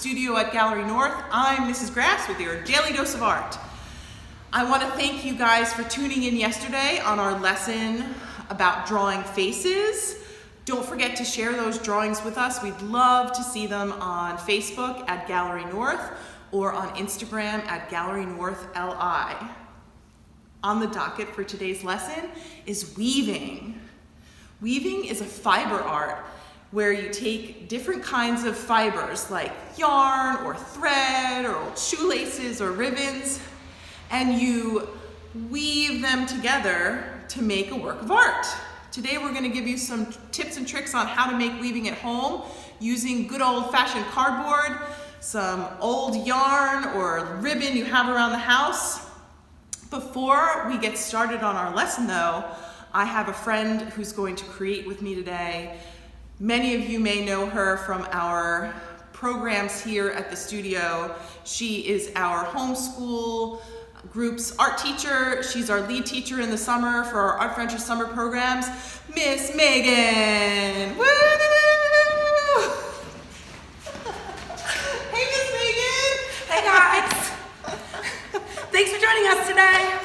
studio at Gallery North. I'm Mrs. Grass with your Daily Dose of Art. I want to thank you guys for tuning in yesterday on our lesson about drawing faces. Don't forget to share those drawings with us. We'd love to see them on Facebook at Gallery North or on Instagram at Gallery North LI. On the docket for today's lesson is weaving. Weaving is a fiber art where you take different kinds of fibers like yarn or thread or old shoelaces or ribbons, and you weave them together to make a work of art. Today we're going to give you some tips and tricks on how to make weaving at home using good old-fashioned cardboard, some old yarn or ribbon you have around the house. Before we get started on our lesson though, I have a friend who's going to create with me today. Many of you may know her from our programs here at the studio. She is our homeschool group's art teacher. She's our lead teacher in the summer for our Art Venture summer programs, Miss Megan. Woo! Hey, Miss Megan. Hey, guys. Thanks for joining us today.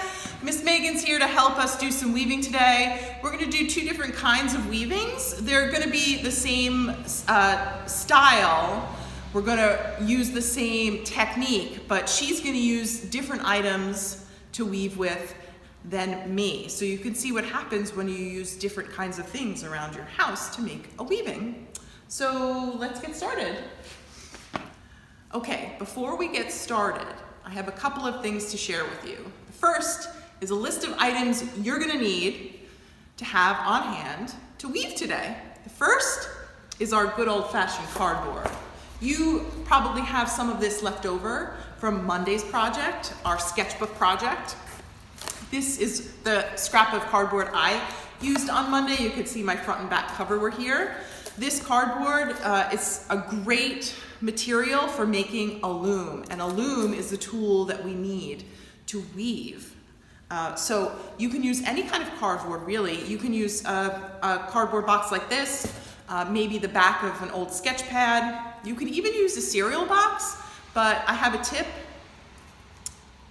Miss Megan's here to help us do some weaving today. We're going to do two different kinds of weavings. They're going to be the same style. We're going to use the same technique, but she's going to use different items to weave with than me. So you can see what happens when you use different kinds of things around your house to make a weaving. So let's get started. Okay, before we get started, I have a couple of things to share with you. The first is a list of items you're going to need to have on hand to weave today. The first is our good old-fashioned cardboard. You probably have some of this left over from Monday's project, our sketchbook project. This is the scrap of cardboard I used on Monday. You can see my front and back cover were here. This cardboard is a great material for making a loom, and a loom is the tool that we need to weave. So you can use any kind of cardboard, really. You can use a cardboard box like this, maybe the back of an old sketch pad. You can even use a cereal box, but I have a tip.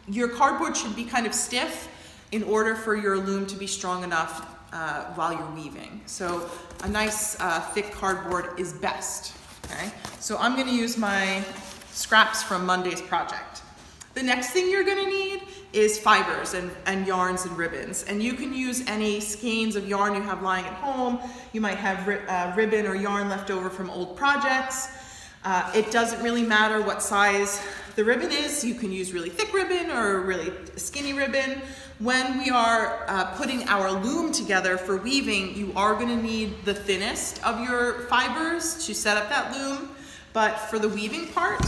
Your cardboard should be kind of stiff in order for your loom to be strong enough while you're weaving. So a nice thick cardboard is best. Okay? So I'm going to use my scraps from Monday's project. The next thing you're going to need is fibers and yarns and ribbons. And you can use any skeins of yarn you have lying at home. You might have ribbon or yarn left over from old projects. It doesn't really matter what size the ribbon is. You can use really thick ribbon or really skinny ribbon. When we are putting our loom together for weaving, you are going to need the thinnest of your fibers to set up that loom. But for the weaving part,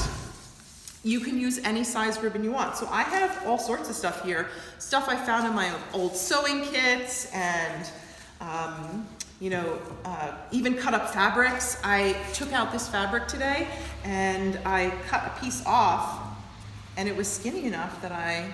you can use any size ribbon you want. So I have all sorts of stuff here. Stuff I found in my old sewing kits and even cut up fabrics. I took out this fabric today and I cut a piece off, and it was skinny enough that I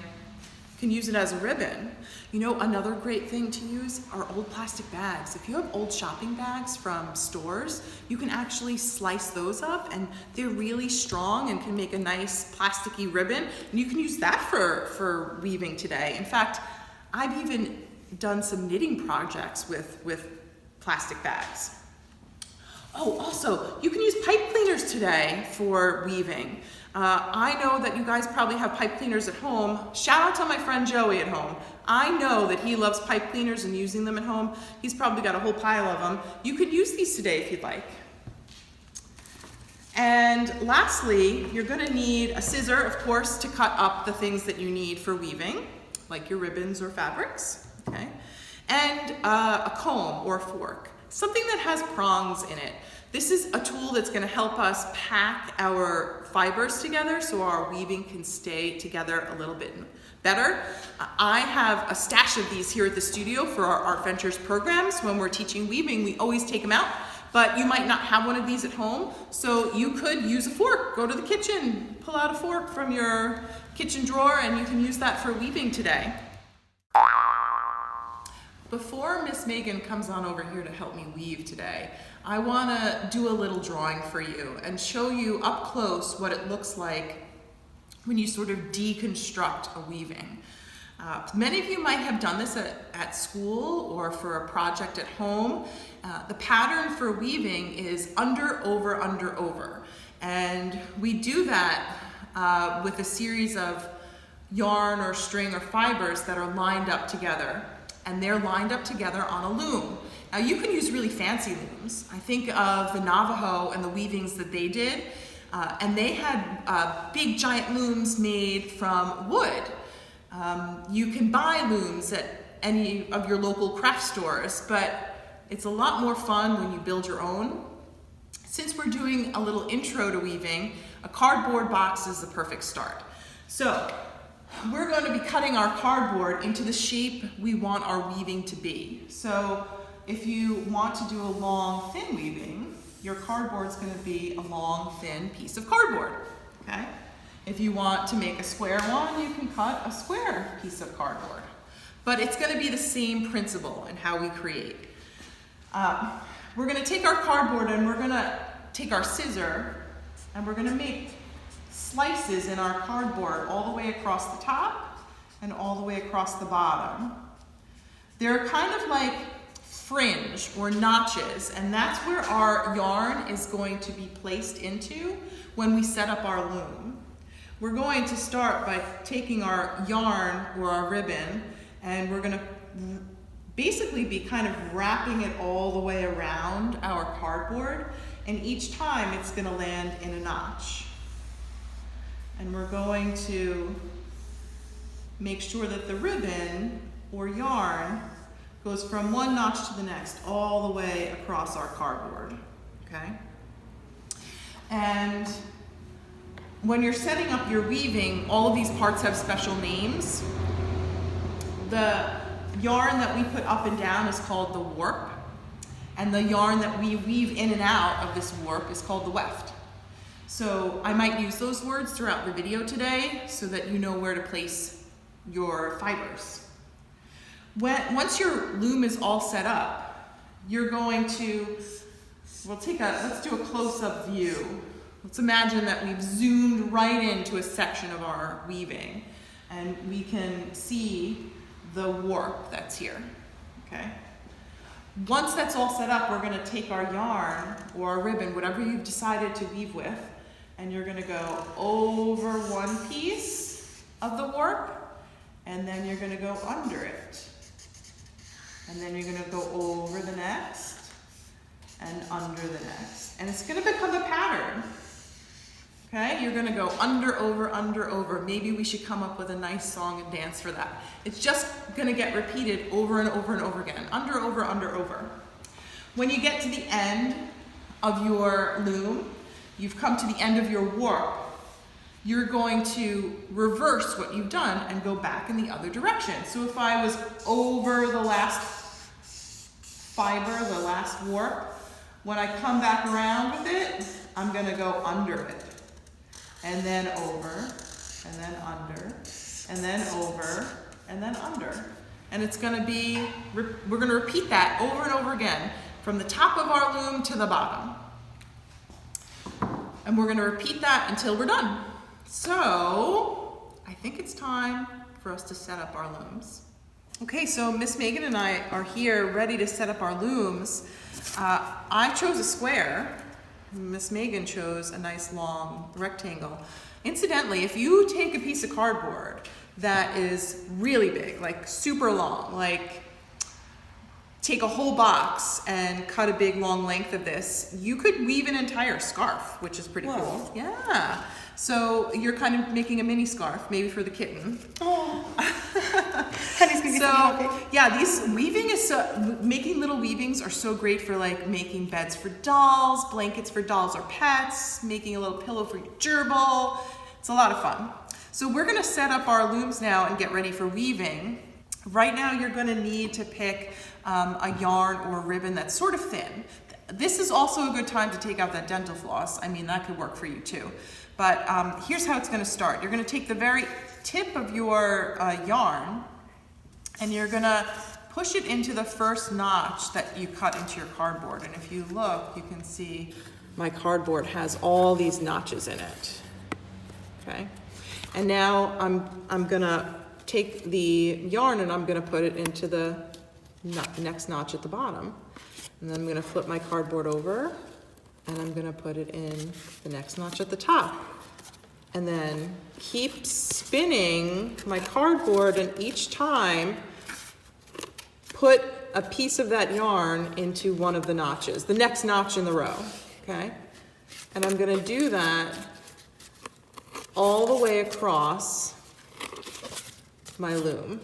can use it as a ribbon. You know, another great thing to use are old plastic bags. If you have old shopping bags from stores, you can actually slice those up, and they're really strong and can make a nice plasticky ribbon. And you can use that for weaving today. In fact, I've even done some knitting projects with plastic bags. Oh, also, you can use pipe cleaners today for weaving. I know that you guys probably have pipe cleaners at home. Shout out to my friend Joey at home. I know that he loves pipe cleaners and using them at home. He's probably got a whole pile of them. You could use these today if you'd like. And lastly, you're going to need a scissor, of course, to cut up the things that you need for weaving, like your ribbons or fabrics, okay? And a comb or a fork, something that has prongs in it. This is a tool that's going to help us pack our fibers together so our weaving can stay together a little bit better. I have a stash of these here at the studio for our Art Ventures programs. When we're teaching weaving, we always take them out, but you might not have one of these at home, so you could use a fork. Go to the kitchen, pull out a fork from your kitchen drawer, and you can use that for weaving today. Before Miss Megan comes on over here to help me weave today, I want to do a little drawing for you and show you up close what it looks like when you sort of deconstruct a weaving. Many of you might have done this at school or for a project at home. The pattern for weaving is under, over, under, over. And we do that with a series of yarn or string or fibers that are lined up together. And they're lined up together on a loom. Now you can use really fancy looms. I think of the Navajo and the weavings that they did. And they had big giant looms made from wood. You can buy looms at any of your local craft stores, but it's a lot more fun when you build your own. Since we're doing a little intro to weaving, a cardboard box is the perfect start. So we're going to be cutting our cardboard into the shape we want our weaving to be. So if you want to do a long, thin weaving, your cardboard's going to be a long, thin piece of cardboard, okay? If you want to make a square one, you can cut a square piece of cardboard. But it's going to be the same principle in how we create. We're going to take our cardboard and we're going to take our scissor and we're going to make slices in our cardboard all the way across the top and all the way across the bottom. They're kind of like fringe or notches, and that's where our yarn is going to be placed into when we set up our loom. We're going to start by taking our yarn or our ribbon, and we're going to basically be kind of wrapping it all the way around our cardboard, and each time it's going to land in a notch. And we're going to make sure that the ribbon or yarn goes from one notch to the next all the way across our cardboard, okay? And when you're setting up your weaving, all of these parts have special names. The yarn that we put up and down is called the warp, and the yarn that we weave in and out of this warp is called the weft. So I might use those words throughout the video today so that you know where to place your fibers. Once your loom is all set up, you're going to, let's do a close-up view. Let's imagine that we've zoomed right into a section of our weaving and we can see the warp that's here, okay? Once that's all set up, we're gonna take our yarn or our ribbon, whatever you've decided to weave with, and you're gonna go over one piece of the warp, and then you're gonna go under it. And then you're gonna go over the next, and under the next. And it's gonna become a pattern. Okay, you're gonna go under, over. Maybe we should come up with a nice song and dance for that. It's just gonna get repeated over and over and over again. Under, over. When you get to the end of your loom, you've come to the end of your warp, you're going to reverse what you've done and go back in the other direction. So if I was over the last fiber, the last warp, when I come back around with it, I'm gonna go under it. And then over, and then under, and then over, and then under. And it's gonna be, we're gonna repeat that over and over again, from the top of our loom to the bottom. And we're gonna repeat that until we're done. So, I think it's time for us to set up our looms. Okay, so Miss Megan and I are here ready to set up our looms. I chose a square. Miss Megan chose a nice long rectangle. Incidentally, if you take a piece of cardboard that is really big, like super long, like take a whole box and cut a big long length of this, you could weave an entire scarf, which is pretty cool. Yeah. So you're kind of making a mini scarf, maybe for the kitten. Oh. Honey's gonna be so happy. Yeah, making little weavings are so great for like making beds for dolls, blankets for dolls or pets, making a little pillow for your gerbil. It's a lot of fun. So we're gonna set up our looms now and get ready for weaving. Right now you're gonna need to pick a yarn or a ribbon that's sort of thin. This is also a good time to take out that dental floss. I mean, that could work for you too. But here's how it's gonna start. You're gonna take the very tip of your yarn and you're gonna push it into the first notch that you cut into your cardboard. And if you look, you can see my cardboard has all these notches in it. Okay. And now I'm gonna take the yarn and I'm gonna put it into the next notch at the bottom. And then I'm gonna flip my cardboard over and I'm gonna put it in the next notch at the top. And then keep spinning my cardboard, and each time put a piece of that yarn into one of the notches, the next notch in the row, okay? And I'm gonna do that all the way across my loom.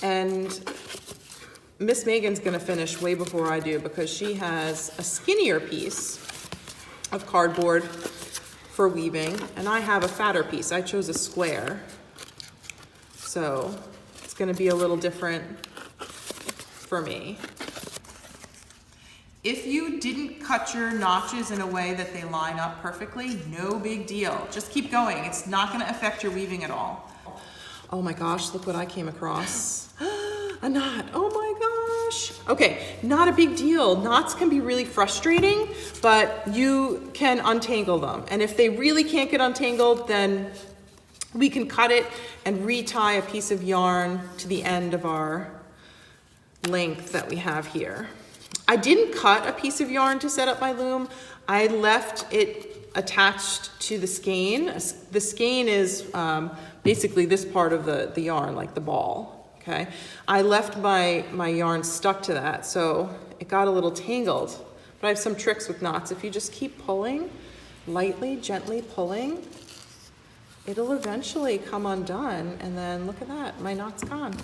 And Miss Megan's gonna finish way before I do because she has a skinnier piece of cardboard for weaving, and I have a fatter piece. I chose a square. So it's gonna be a little different for me. If you didn't cut your notches in a way that they line up perfectly, no big deal. Just keep going. It's not gonna affect your weaving at all. Oh my gosh, look what I came across. A knot, oh my gosh. Okay, not a big deal. Knots can be really frustrating, but you can untangle them. And if they really can't get untangled, then we can cut it and retie a piece of yarn to the end of our length that we have here. I didn't cut a piece of yarn to set up my loom. I left it attached to the skein. The skein is basically this part of the yarn, like the ball. Okay, I left my yarn stuck to that, so it got a little tangled. But I have some tricks with knots. If you just keep pulling, lightly, gently pulling, it'll eventually come undone, and then look at that, my knot's gone.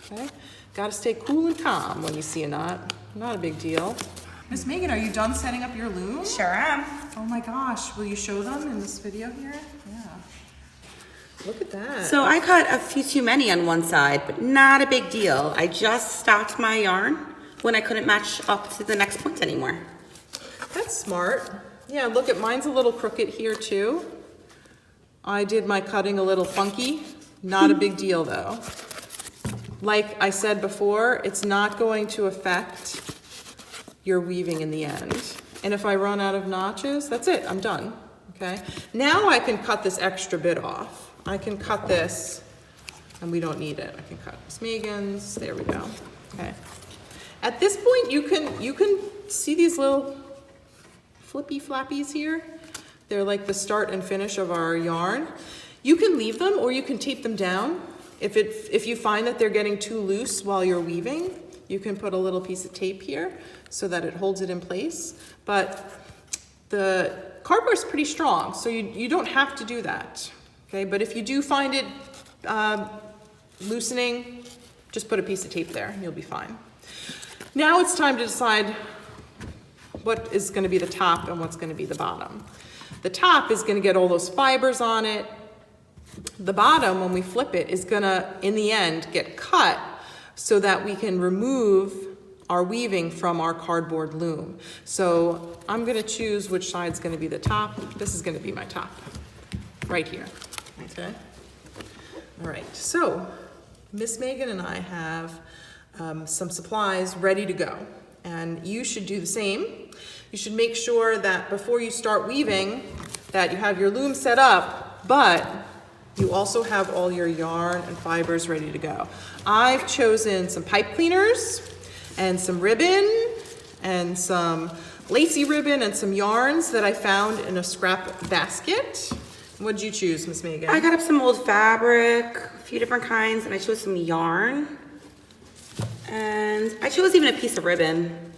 Okay, gotta stay cool and calm when you see a knot. Not a big deal. Miss Megan, are you done setting up your loom? Sure am. Oh my gosh, will you show them in this video here? Yeah. Look at that. So I cut a few too many on one side, but not a big deal. I just stopped my yarn when I couldn't match up to the next point anymore. That's smart. Yeah, look at mine's a little crooked here too. I did my cutting a little funky. Not a big deal though. Like I said before, it's not going to affect your weaving in the end. And if I run out of notches, that's it, I'm done, okay? Now I can cut this extra bit off. I can cut this, and we don't need it. I can cut Miss Megan's, there we go, okay? At this point, you can see these little flippy flappies here. They're like the start and finish of our yarn. You can leave them or you can tape them down. If you find that they're getting too loose while you're weaving, you can put a little piece of tape here so that it holds it in place. But the cardboard is pretty strong, so you don't have to do that. Okay, but if you do find it loosening, just put a piece of tape there and you'll be fine. Now it's time to decide what is going to be the top and what's going to be the bottom. The top is going to get all those fibers on it. The bottom, when we flip it, is going to, in the end, get cut so that we can remove our weaving from our cardboard loom. So I'm going to choose which side's going to be the top. This is going to be my top, right here. Okay. All right. So Miss Megan and I have some supplies ready to go, and you should do the same. You should make sure that before you start weaving that you have your loom set up, but you also have all your yarn and fibers ready to go. I've chosen some pipe cleaners and some ribbon and some lacy ribbon and some yarns that I found in a scrap basket. What did you choose, Miss Megan? I got up some old fabric, a few different kinds, and I chose some yarn. And I chose even a piece of ribbon.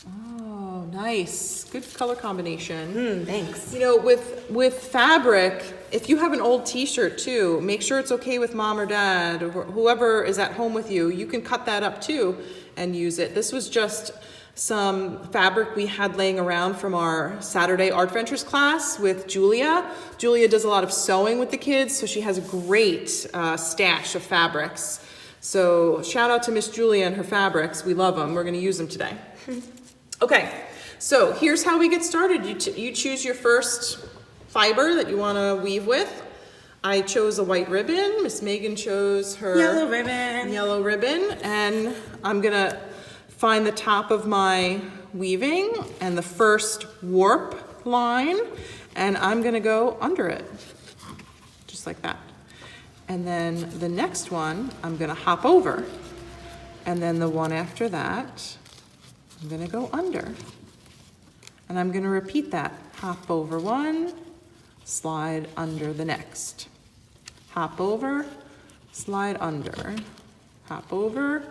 Oh, nice. Good color combination. Thanks. You know, with fabric, if you have an old t-shirt too, make sure it's okay with mom or dad or whoever is at home with you. You can cut that up too and use it. This was just some fabric we had laying around from our Saturday Art Ventures class with Julia. Julia does a lot of sewing with the kids, so she has a great stash of fabrics. So shout out to Miss Julia and her fabrics. We love them. We're going to use them today. Okay, so here's how we get started. You choose your first fiber that you want to weave with. I chose a white ribbon. Miss Megan chose her yellow ribbon, and I'm gonna find the top of my weaving and the first warp line, and I'm gonna go under it, just like that. And then the next one, I'm gonna hop over. And then the one after that, I'm gonna go under. And I'm gonna repeat that. Hop over one, slide under the next. Hop over, slide under. Hop over,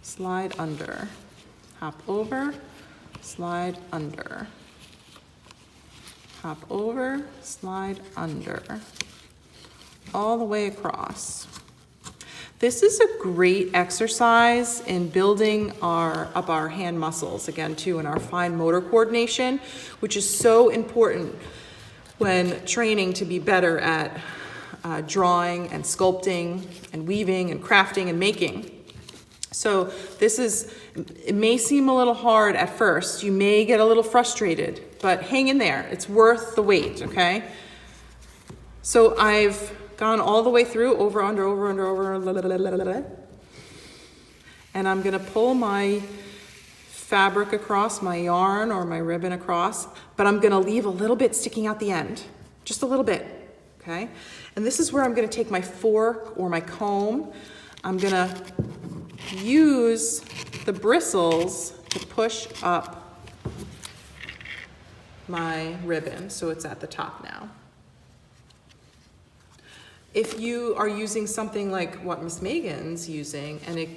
slide under. Hop over, slide under. Hop over, slide under. All the way across. This is a great exercise in building up our hand muscles, again too, and our fine motor coordination, which is so important when training to be better at drawing and sculpting and weaving and crafting and making. So it may seem a little hard at first. You may get a little frustrated, but hang in there. It's worth the wait, okay? So I've gone all the way through, over, under, and I'm gonna pull my fabric across, my yarn or my ribbon across, but I'm gonna leave a little bit sticking out the end, just a little bit, okay? And this is where I'm gonna take my fork or my comb. I'm gonna use the bristles to push up my ribbon so it's at the top now. If you are using something like what Miss Megan's using, and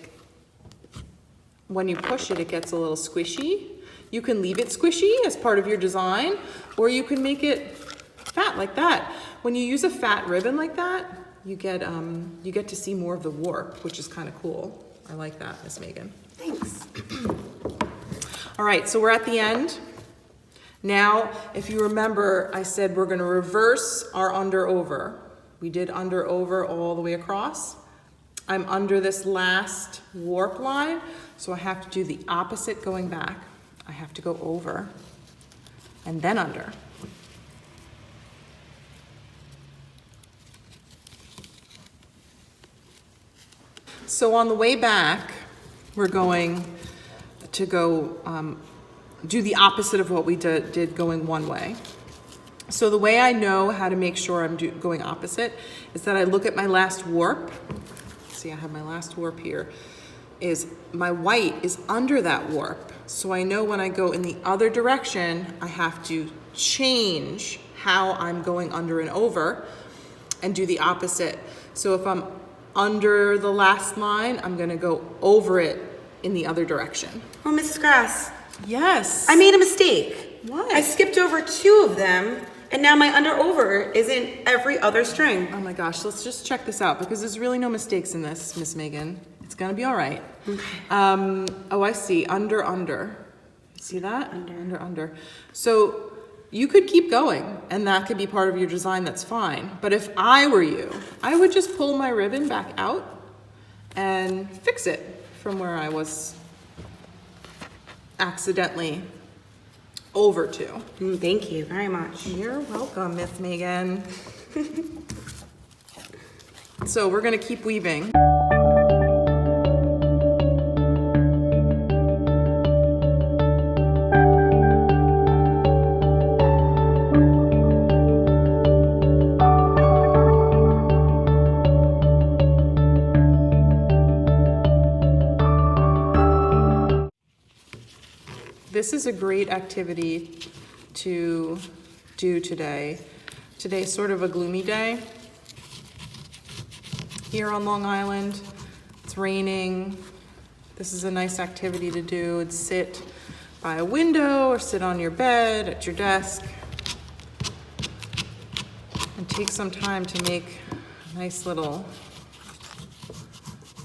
when you push it, it gets a little squishy, you can leave it squishy as part of your design, or you can make it fat like that. When you use a fat ribbon like that, you get to see more of the warp, which is kind of cool. I like that, Miss Megan. Thanks. All right, so we're at the end. Now, if you remember, I said we're gonna reverse our under over. We did under over all the way across. I'm under this last warp line, so I have to do the opposite going back. I have to go over and then under. So on the way back, we're going to go do the opposite of what we did going one way. So the way I know how to make sure I'm going opposite is that I look at my last warp. See, I have my last warp here. Is my white is under that warp. So I know when I go in the other direction, I have to change how I'm going under and over and do the opposite. So if I'm under the last line, I'm gonna go over it in the other direction. Oh, Mrs. Grass. Yes. I made a mistake. What? I skipped over 2 of them, and now my under over is in every other string. Oh my gosh, let's just check this out because there's really no mistakes in this, Miss Megan. It's gonna be all right. Okay. Oh, I see, under. See that? Under. So you could keep going and that could be part of your design, that's fine. But if I were you, I would just pull my ribbon back out and fix it from where I was accidentally over to. Thank you very much. You're welcome, Miss Megan. So we're gonna keep weaving. This is a great activity to do today. Today's sort of a gloomy day here on Long Island. It's raining. This is a nice activity to do. It's sit by a window or sit on your bed, at your desk, and take some time to make a nice little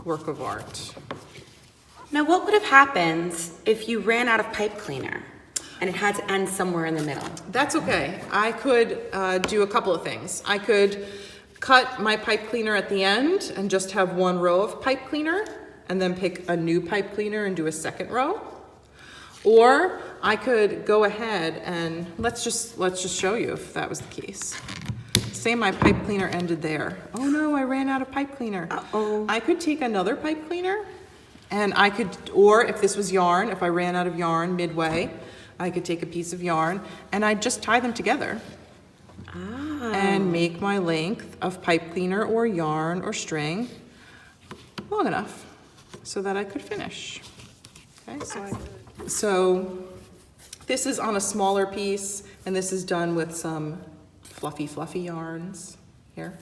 work of art. Now, what would have happened if you ran out of pipe cleaner and it had to end somewhere in the middle? That's okay. I could do a couple of things. I could cut my pipe cleaner at the end and just have one row of pipe cleaner and then pick a new pipe cleaner and do a second row. Or I could go ahead and let's just show you if that was the case. say my pipe cleaner ended there. Oh no, I ran out of pipe cleaner. Uh-oh. I could take another pipe cleaner and I could, or if this was yarn, if I ran out of yarn midway, I could take a piece of yarn and I'd just tie them together and make my length of pipe cleaner or yarn or string long enough so that I could finish. Okay, so this is on a smaller piece, and this is done with some fluffy yarns here.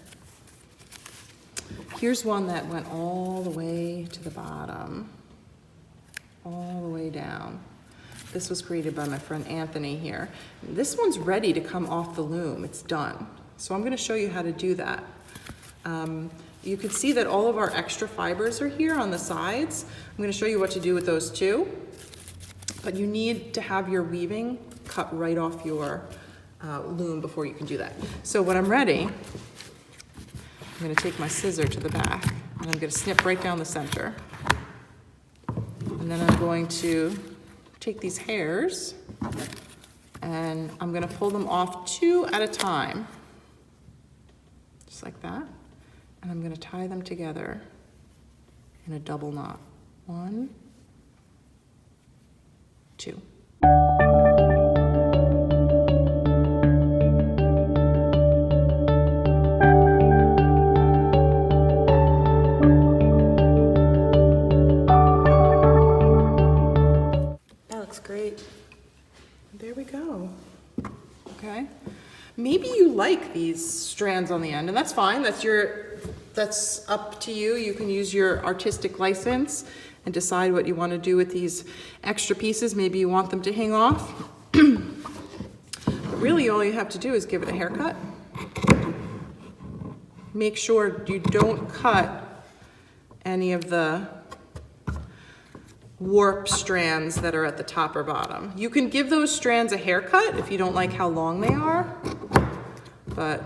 Here's one that went all the way to the bottom, all the way down. This was created by my friend Anthony here. This one's ready to come off the loom, it's done. So I'm gonna show you how to do that. You can see that all of our extra fibers are here on the sides. I'm gonna show you what to do with those too. But you need to have your weaving cut right off your loom before you can do that. So when I'm ready, I'm gonna take my scissor to the back and I'm gonna snip right down the center. And then I'm going to take these hairs and I'm gonna pull them off 2 at a time. Just like that. And I'm gonna tie them together in a double knot. 1, 2. That looks great. There we go. Okay. Maybe you like these strands on the end, and that's fine. That's up to you. You can use your artistic license and decide what you want to do with these extra pieces. Maybe you want them to hang off. But really all you have to do is give it a haircut. Make sure you don't cut any of the warp strands that are at the top or bottom. You can give those strands a haircut if you don't like how long they are, but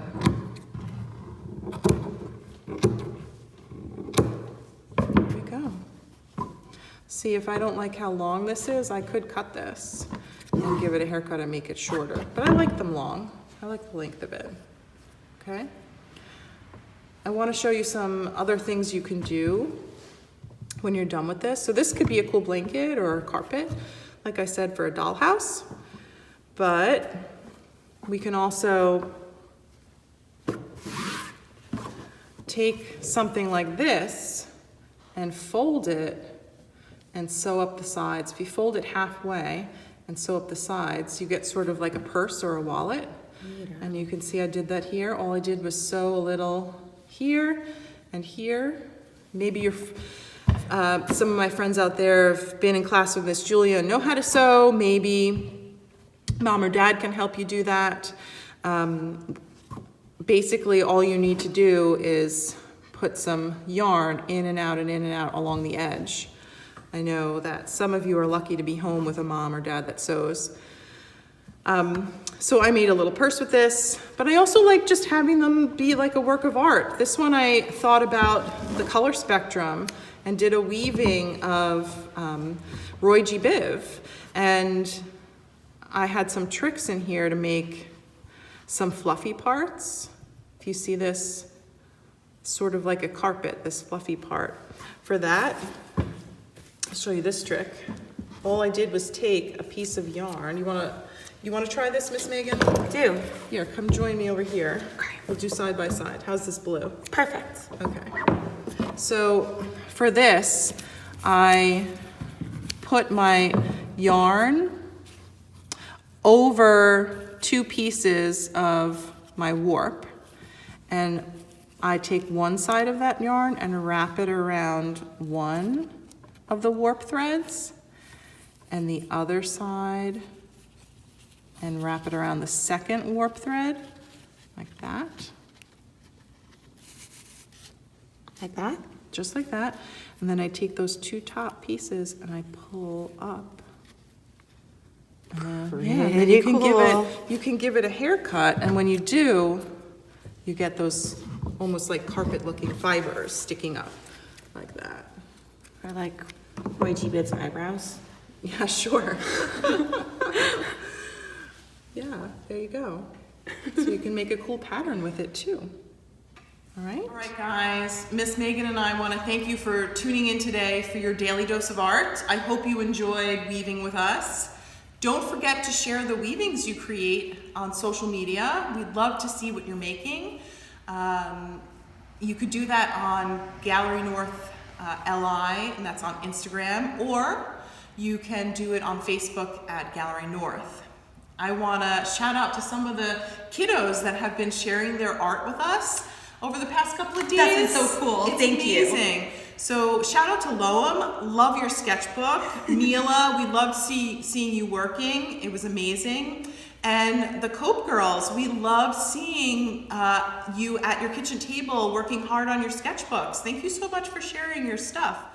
there we go. See, if I don't like how long this is, I could cut this and give it a haircut and make it shorter, but I like them long. I like the length of it, okay? I want to show you some other things you can do when you're done with this. So this could be a cool blanket or a carpet, like I said, for a dollhouse. But we can also take something like this and fold it and sew up the sides. If you fold it halfway and sew up the sides, you get sort of like a purse or a wallet. And you can see I did that here. All I did was sew a little here and here. Maybe you're some of my friends out there have been in class with Miss Julia and know how to sew. Maybe mom or dad can help you do that. Basically, all you need to do is put some yarn in and out along the edge. I know that some of you are lucky to be home with a mom or dad that sews. So I made a little purse with this, but I also like just having them be like a work of art. This one I thought about the color spectrum and did a weaving of Roy G. Biv. And I had some tricks in here to make some fluffy parts. If you see this, sort of like a carpet, this fluffy part. For that, I'll show you this trick. All I did was take a piece of yarn. You wanna try this, Miss Megan? I do. Here, come join me over here. Okay. We'll do side by side. How's this blue? Perfect. Okay. So for this, I put my yarn over 2 pieces of my warp, and I take one side of that yarn and wrap it around one of the warp threads, and the other side and wrap it around the second warp thread, like that. Like that? Just like that. And then I take those 2 top pieces and I pull up. And then you can give it a haircut, and when you do, you get those almost like carpet looking fibers sticking up like that. Or like Roy G. Biv's eyebrows. Yeah, sure. Yeah, there you go. So you can make a cool pattern with it too. All right, guys, Miss Megan and I want to thank you for tuning in today for your daily dose of art. I hope you enjoyed weaving with us. Don't forget to share the weavings you create on social media. We'd love to see what you're making. You could do that on Gallery North LI, and that's on Instagram, or you can do it on Facebook at Gallery North. I want to shout out to some of the kiddos that have been sharing their art with us over the past couple of days. That's been so cool. It's Thank amazing. So shout out to Loam, love your sketchbook. Mila, we loved seeing you working. It was amazing. And the Cope girls, we loved seeing you at your kitchen table working hard on your sketchbooks. Thank you so much for sharing your stuff.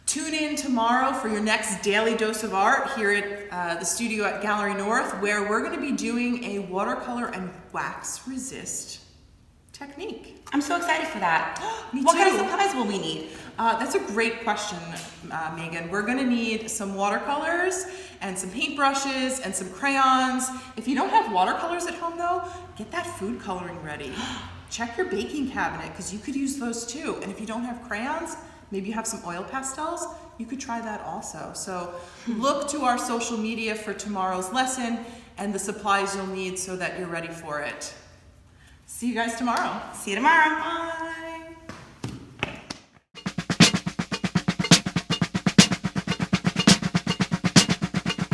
Tune in tomorrow for your next daily dose of art here at the studio at Gallery North, where we're going to be doing a watercolor and wax resist technique. I'm so excited for that. Me What too. kind of supplies will we need? That's a great question, Megan. We're gonna need some watercolors and some paintbrushes and some crayons. If you don't have watercolors at home though, get that food coloring ready. Check your baking cabinet because you could use those too. And if you don't have crayons, maybe you have some oil pastels, you could try that also. So look to our social media for tomorrow's lesson and the supplies you'll need so that you're ready for it. See you guys tomorrow. See you tomorrow. Bye.